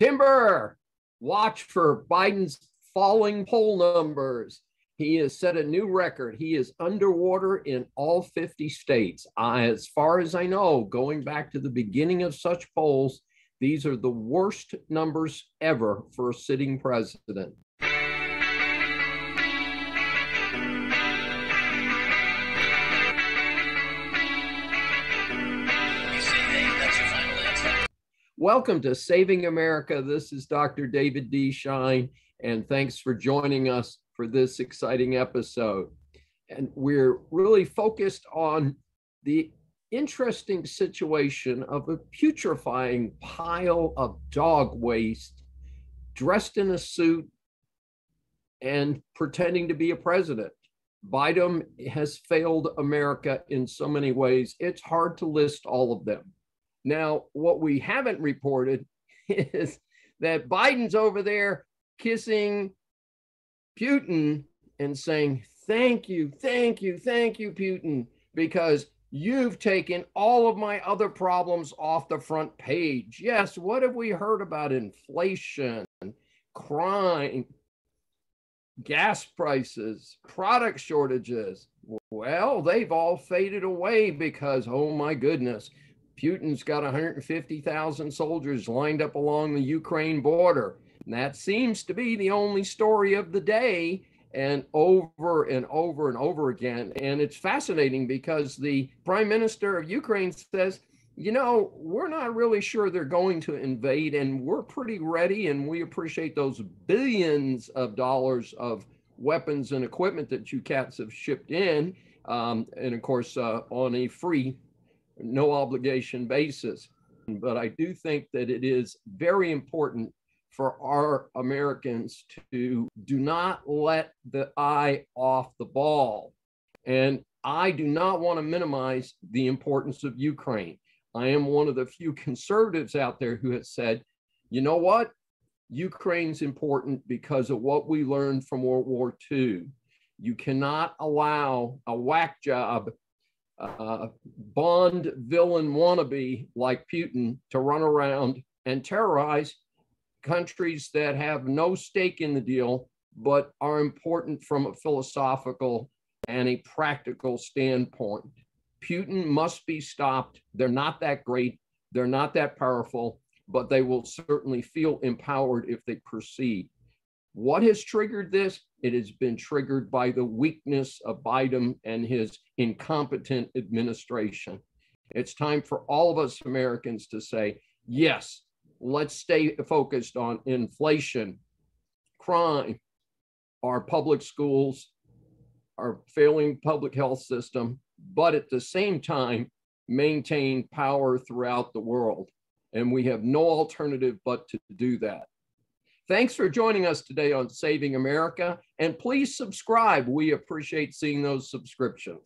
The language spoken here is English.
Timber, watch for Biden's falling poll numbers. He has set a new record. He is underwater in all 50 states. As far as I know, going back to the beginning of such polls, these are the worst numbers ever for a sitting president. Welcome to Saving America. This is Dr. David D. Shine, and thanks for joining us for this exciting episode. And we're really focused on the interesting situation of a putrefying pile of dog waste dressed in a suit and pretending to be a president. Biden has failed America in so many ways. It's hard to list all of them. Now, what we haven't reported is that Biden's over there kissing Putin and saying, thank you, Putin, because you've taken all of my other problems off the front page. Yes, what have we heard about inflation, crime, gas prices, product shortages? Well, they've all faded away because, oh my goodness, Putin's got 150,000 soldiers lined up along the Ukraine border. And that seems to be the only story of the day, and over and over and over again. And it's fascinating because the prime minister of Ukraine says, you know, we're not really sure they're going to invade, and we're pretty ready, and we appreciate those billions of dollars of weapons and equipment that you cats have shipped in, and of course, on a free, no obligation basis. But I do think that it is very important for our Americans to do not let the eye off the ball. And I do not want to minimize the importance of Ukraine. I am one of the few conservatives out there who has said, you know what? Ukraine's important because of what we learned from World War II. You cannot allow a whack job Bond villain wannabe like Putin to run around and terrorize countries that have no stake in the deal, but are important from a philosophical and a practical standpoint. Putin must be stopped. They're not that great. They're not that powerful, but they will certainly feel empowered if they proceed. What has triggered this? It has been triggered by the weakness of Biden and his incompetent administration. It's time for all of us Americans to say, yes, let's stay focused on inflation, crime, our public schools, our failing public health system, but at the same time, maintain power throughout the world. And we have no alternative but to do that. Thanks for joining us today on Saving America, and please subscribe. We appreciate seeing those subscriptions.